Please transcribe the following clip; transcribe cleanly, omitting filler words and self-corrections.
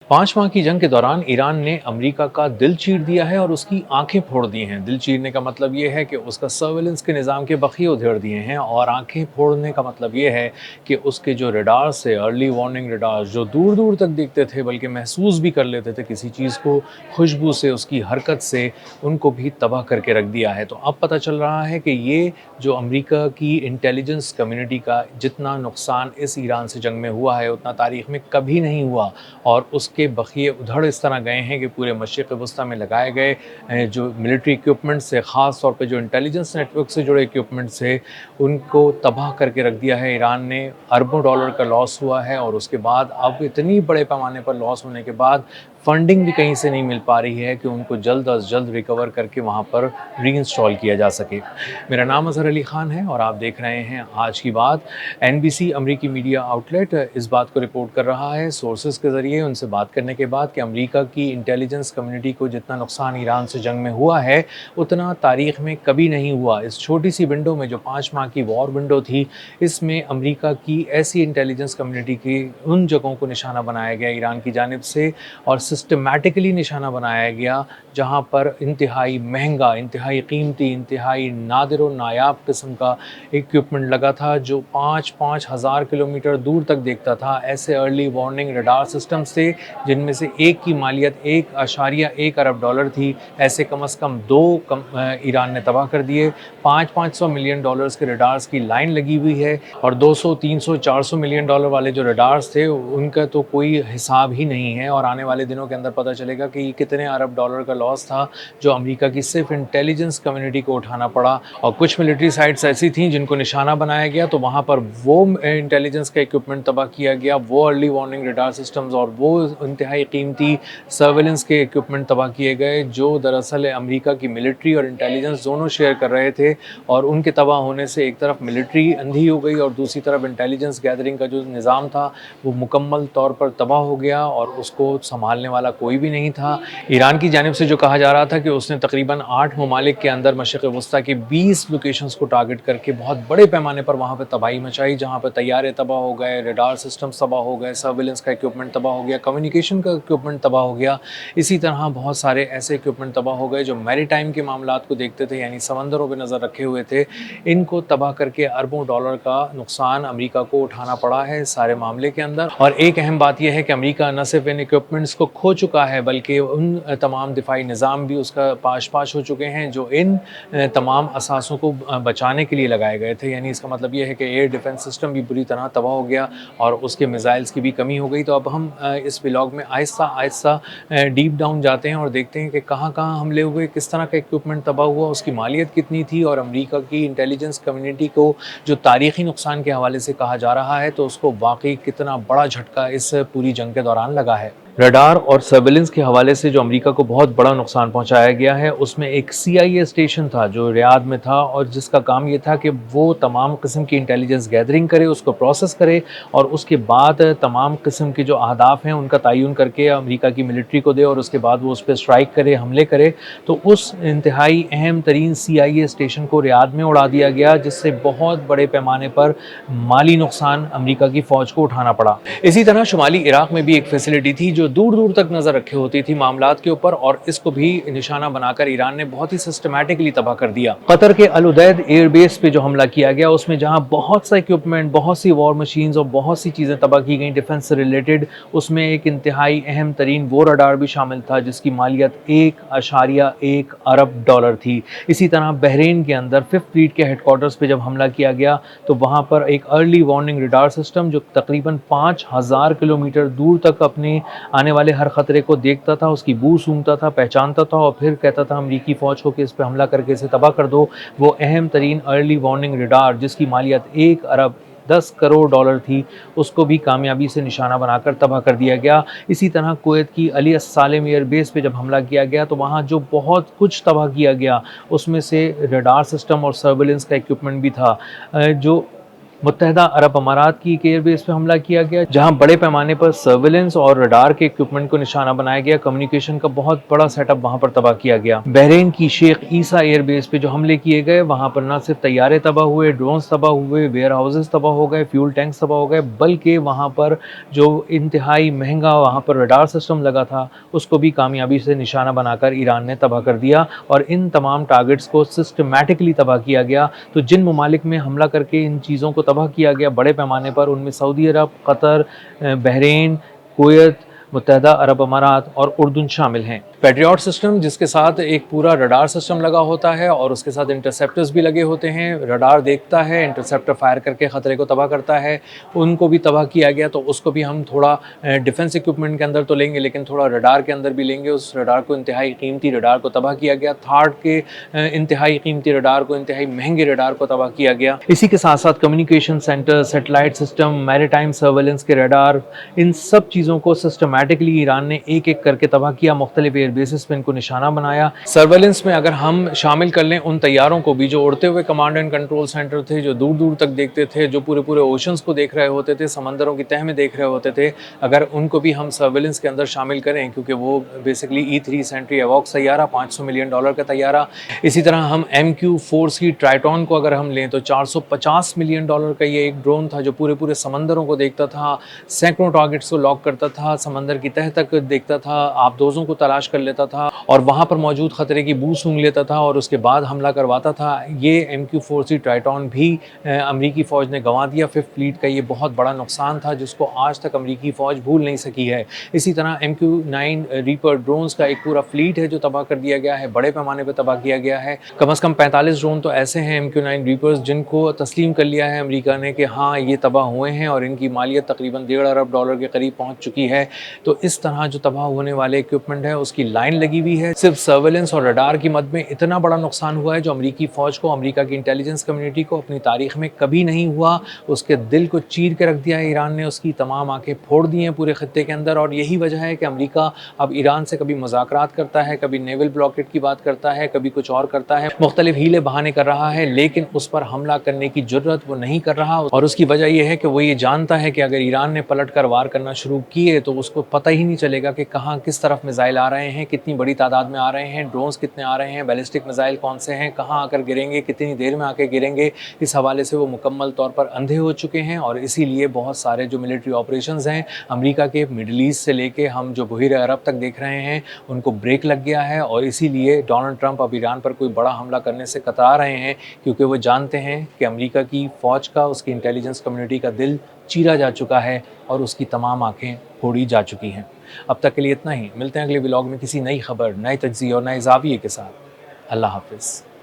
5 माह की जंग के दौरान ईरान ने अमेरिका का दिल चीर दिया है और उसकी आंखें फोड़ दी हैं। दिल चीरने का मतलब ये है कि उसका सर्विलेंस के निज़ाम के बखिए उधेड़ दिए हैं, और आंखें फोड़ने का मतलब ये है कि उसके जो रडार से अर्ली वार्निंग रडार जो दूर दूर तक देखते थे, बल्कि महसूस भी कर लेते थे किसी चीज़ को, खुशबू से, उसकी हरकत से, उनको भी तबाह करके रख दिया है। तो अब पता चल रहा है कि ये जो अमेरिका की इंटेलिजेंस कम्युनिटी का जितना नुकसान इस ईरान से जंग में हुआ है, उतना तारीख में कभी नहीं हुआ। और उसके बखिए उधड़ इस तरह गए हैं कि पूरे मशरिक़ वस्ती में लगाए गए जो मिलिट्री इक्विपमेंट्स से, ख़ास तौर पे जो इंटेलिजेंस नेटवर्क से जुड़े इक्विपमेंट्स थे, उनको तबाह करके रख दिया है ईरान ने। अरबों डॉलर का लॉस हुआ है, और उसके बाद अब इतनी बड़े पैमाने पर लॉस होने के बाद फंडिंग भी कहीं से नहीं मिल पा रही है कि उनको जल्द अज़ जल्द रिकवर करके वहाँ पर रीइंस्टॉल किया जा सके। मेरा नाम अज़हर अली ख़ान है और आप देख रहे हैं आज की बात। एनबीसी अमरीकी मीडिया आउटलेट इस बात को रिपोर्ट कर रहा है सोर्सेज के ज़रिए, उनसे बात करने के बाद, कि अमेरिका की इंटेलिजेंस कम्युनिटी को जितना नुकसान ईरान से जंग में हुआ है, उतना तारीख़ में कभी नहीं हुआ। इस छोटी सी विंडो में, जो 5 माह की वॉर विंडो थी, इसमें अमेरिका की ऐसी इंटेलिजेंस कम्युनिटी की उन जगहों को निशाना बनाया गया ईरान की जानिब से, और सिस्टमैटिकली निशाना बनाया गया जहाँ पर इंतहाई महंगा, इंतहाई कीमती, इंतहाई नादिर और नायाब किस्म का इक्विपमेंट लगा था, जो 5-5 हज़ार किलोमीटर दूर तक देखता था। ऐसे अर्ली वार्निंग रडार सिस्टम्स थे जिनमें से एक की मालियत 1.1 अरब डॉलर थी। ऐसे कम से कम 2 ईरान ने तबाह कर दिए। 500 मिलियन डॉलर्स के रडार्स की लाइन लगी हुई है, और 200, 300, 400 मिलियन डॉलर वाले जो रडार्स थे, उनका तो कोई हिसाब ही नहीं है। और आने वाले दिनों के अंदर पता चलेगा कि कितने अरब डॉलर का लॉस था जो अमेरिका की सिर्फ इंटेलिजेंस कम्युनिटी को उठाना पड़ा। और कुछ मिलिट्री साइट्स ऐसी थीं जिनको निशाना बनाया गया, तो वहाँ पर वो इंटेलिजेंस का इक्विपमेंट तबाह किया गया, वो अर्ली वार्निंग रडार सिस्टम्स और वो इंतहाई कीमती सर्वेलेंस के इक्विपमेंट तबाह किए गए, जो दरअसल अमेरिका की मिलिट्री और इंटेलिजेंस दोनों शेयर कर रहे थे। और उनके तबाह होने से एक तरफ मिलिट्री अंधी हो गई, और दूसरी तरफ इंटेलिजेंस गैदरिंग का जो निज़ाम था वो मुकम्मल तौर पर तबाह हो गया, और उसको संभालने वाला कोई भी नहीं था। ईरान की जानिब से जो कहा जा रहा था कि उसने तकरीबन 8 ममालिक के अंदर मशरिक़ वस्ती की 20 लोकेशंस को टारगेट करके बहुत बड़े पैमाने पर वहाँ पर तबाही मचाई, जहाँ पर तैयारे तबाह हो गए, रडार सिस्टम्स तबाह हो गए, सर्विलेंस का इक्विपमेंट तबाह हो गया, कम्युनिकेशन का इक्विपमेंट तबाह हो गया। इसी तरह बहुत सारे ऐसे इक्विपमेंट तबाह हो गए जो मैरीटाइम के मामलात को देखते थे, यानी समंदरों पर नज़र रखे हुए थे। इनको तबाह करके अरबों डॉलर का नुकसान अमेरिका को उठाना पड़ा है इस सारे मामले के अंदर। और एक अहम बात यह है कि अमेरिका न सिर्फ इन इक्विपमेंट्स को खो चुका है, बल्कि उन तमाम दिफाई निज़ाम भी उसका पाश हो चुके हैं जो इन तमाम असासों को बचाने के लिए लगाए गए थे। यानी इसका मतलब ये है कि एयर डिफेंस सिस्टम भी बुरी तरह तबाह हो गया, और उसके मिसाइल्स की भी कमी हो गई। तो अब हम इस व्लॉग में आहिस्ता आहिस्ता डीप डाउन जाते हैं और देखते हैं कि कहाँ कहाँ हमले हुए, किस तरह का इक्विपमेंट तबाह हुआ, उसकी मालियत कितनी थी, और अमेरिका की इंटेलिजेंस कम्युनिटी को जो तारीख़ी नुकसान के हवाले से कहा जा रहा है, तो उसको वाकई कितना बड़ा झटका इस पूरी जंग के दौरान लगा है। रडार और सर्विलेंस के हवाले से जो अमेरिका को बहुत बड़ा नुकसान पहुंचाया गया है, उसमें एक CIA स्टेशन था जो रियाद में था, और जिसका काम ये था कि वो तमाम किस्म की इंटेलिजेंस गैदरिंग करे, उसको प्रोसेस करे, और उसके बाद तमाम किस्म के जो अहदाफ हैं उनका तयन करके अमेरिका की मिलिट्री को दे, और उसके बाद वो उस पर स्ट्राइक करे, हमले करे। तो उस इंतहाई अहम तरीन CIA स्टेशन को रियाद में उड़ा दिया गया, जिससे बहुत बड़े पैमाने पर माली नुकसान अमेरिका की फ़ौज को उठाना पड़ा। इसी तरह शुमाली इराक में भी एक फैसिलिटी थी जो दूर दूर तक नज़र रखे होती थी मामलात के ऊपर, और इसको भी निशाना बनाकर ईरान ने बहुत ही सिस्टमैटिकली तबाह कर दिया। कतर के अल उदैद एयरबेस पे जो हमला किया गया, उसमें जहां बहुत सा इक्विपमेंट, बहुत सी वॉर मशीन्स और बहुत सी चीज़ें तबाह की गई डिफेंस से रिलेटेड, उसमें एक इंतहाई अहम तरीन वो रडार भी शामिल था जिसकी मालियत 1.1 अरब डॉलर थी। इसी तरह बहरीन के अंदर 5th फ्लीट के हेडक्वार्टर्स पे जब हमला किया गया, तो वहाँ पर एक अर्ली वार्निंग रडार सिस्टम जो तकरीबन 5000 किलोमीटर दूर तक अपने आने वाले हर ख़तरे को देखता था, उसकी बू सूंघता था, पहचानता था, और फिर कहता था अमरीकी फ़ौज को कि इस पर हमला करके इसे तबाह कर दो। वो अहम तरीन अर्ली वार्निंग रडार जिसकी मालियत 1 अरब 10 करोड़ डॉलर थी, उसको भी कामयाबी से निशाना बनाकर तबाह कर दिया गया। इसी तरह कुवैत की अली अस्सालेम एयरबेस पे जब हमला किया गया, तो वहाँ जो बहुत कुछ तबाह किया गया, उसमें से रडार सिस्टम और सर्विलेंस का इक्विपमेंट भी था, जो मुत्तहदा अरब अमारात की एक एयरबेस पे हमला किया गया, जहां बड़े पैमाने पर सर्विलेंस और रडार के इक्विपमेंट को निशाना बनाया गया। कम्युनिकेशन का बहुत बड़ा सेटअप वहां पर तबाह किया गया। बहरीन की शेख ईसा एयरबेस पे जो हमले किए गए, वहां पर न सिर्फ तैयारे तबाह हुए, ड्रोन्स तबाह हुए, वेयर हाउसेज तबाह हो गए, फ्यूल टैंक्स तबाह हो गए, बल्कि वहां पर जो इंतहाई महंगा वहां पर रडार सिस्टम लगा था, उसको भी कामयाबी से निशाना बनाकर ईरान ने तबाह कर दिया और इन तमाम टारगेट्स को सिस्टमैटिकली तबाह किया गया। तो जिन ममालिक में हमला करके इन चीज़ों को तबाह किया गया बड़े पैमाने पर, उनमें सऊदी अरब, कतर, बहरीन, कुवैत, मुत्तहदा अरब अमारात और उर्दून शामिल हैं। पैट्रियट सिस्टम, जिसके साथ एक पूरा रडार सिस्टम लगा होता है और उसके साथ इंटरसेप्टर्स भी लगे होते हैं। रडार देखता है, इंटरसेप्टर फायर करके ख़तरे को तबाह करता है, उनको भी तबाह किया गया। तो उसको भी हम थोड़ा डिफेंस इक्विपमेंट के अंदर तो लेंगे, लेकिन थोड़ा रडार के अंदर भी लेंगे। उस रडार को, इंतहाई कीमती रडार को तबाह किया गया। थार्ड के इंतहाई कीमती रडार को, इंतहाई महंगे रडार को तबाह किया गया। इसी के साथ साथ communication centre, satellite system, maritime surveillance के रडार, इन सब चीज़ों को सिस्टमैटिकली ईरान ने एक एक करके तबाह किया। मुख्तलिफ एयरबेसिस पे इनको निशाना बनाया। सर्वेलेंस में अगर हम शामिल कर लें उन तैयारों को भी जो उड़ते हुए कमांड एंड कंट्रोल सेंटर थे, जो दूर दूर तक देखते थे, जो पूरे पूरे ओशंस को देख रहे होते थे, समंदरों की तह में देख रहे होते थे, अगर उनको भी हम सर्वेलेंस के अंदर शामिल करें, क्योंकि वो बेसिकली E3 सेंट्री एवॉक्स तैयारा, $500 मिलियन का तैयारा। इसी तरह हम MQ-4C ट्राइटॉन को अगर हम लें तो $450 मिलियन का ये एक ड्रोन था जो पूरे पूरे समंदरों को देखता था, सैकड़ों टारगेट्स को लॉक करता था, समंदर की तह तक देखता था, आबदोजों को तलाश कर लेता था और वहाँ पर मौजूद खतरे की बू सूंघ लेता था और उसके बाद हमला करवाता था। ये MQ-4C ट्राइटॉन भी अमरीकी फ़ौज ने गंवा दिया। फिफ्थ फ्लीट का ये बहुत बड़ा नुकसान था जिसको आज तक अमरीकी फ़ौज भूल नहीं सकी है। इसी तरह MQ-9 रीपर ड्रोन्स का एक पूरा फ्लीट है जो तबाह कर दिया गया है, बड़े पैमाने पर तबाह किया गया है। कम से कम 45 ड्रोन तो ऐसे हैं MQ-9 रीपर्स जिनको तस्लीम कर लिया है अमेरिका ने कि हाँ ये तबाह हुए हैं और इनकी मालियत तकरीबन $1.5 अरब के करीब पहुँच चुकी है। तो इस तरह जो तबाह होने वाले इक्विपमेंट है उसकी लाइन लगी हुई है। सिर्फ सर्वेलेंस और रडार की मद में इतना बड़ा नुकसान हुआ है जो अमरीकी फ़ौज को, अमरीका की इंटेलिजेंस कम्युनिटी को अपनी तारीख में कभी नहीं हुआ। उसके दिल को चीर के रख दिया है ईरान ने, उसकी तमाम आंखें फोड़ दी हैं पूरे खत्ते के अंदर। और यही वजह है कि अमरीका अब ईरान से कभी मुज़ाकरात करता है, कभी नेवल ब्लॉकेट की बात करता है, कभी कुछ और करता है, मुख्तलिफ हीले बहाने कर रहा है, लेकिन उस पर हमला करने की जुर्रत वो नहीं कर रहा। और उसकी वजह यह है कि वो ये जानता है कि अगर ईरान ने पलट कर वार करना शुरू किए तो उसको पता ही नहीं चलेगा कि कहाँ किस तरफ मिसाइल आ रहे हैं, कितनी बड़ी तादाद में आ रहे हैं, ड्रोन्स कितने आ रहे हैं, बैलिस्टिक मिसाइल कौन से हैं, कहाँ आकर गिरेंगे, कितनी देर में आकर गिरेंगे। इस हवाले से वो मुकम्मल तौर पर अंधे हो चुके हैं और इसीलिए बहुत सारे जो मिलिट्री ऑपरेशंस हैं अमेरिका के, मिडल ईस्ट से लेके हम जो बहिर अरब तक देख रहे हैं, उनको ब्रेक लग गया है। और इसीलिए डोनाल्ड ट्रंप अब ईरान पर कोई बड़ा हमला करने से कतरा रहे हैं, क्योंकि वो जानते हैं कि अमेरिका की फ़ौज का, उसकी इंटेलिजेंस कम्युनिटी का दिल चीरा जा चुका है और उसकी तमाम आंखें फोड़ी जा चुकी हैं। अब तक के लिए इतना ही। मिलते हैं अगले व्लॉग में किसी नई खबर, नए तज्ज़िये और नए ज़ाविये के साथ। अल्लाह हाफ़िज़।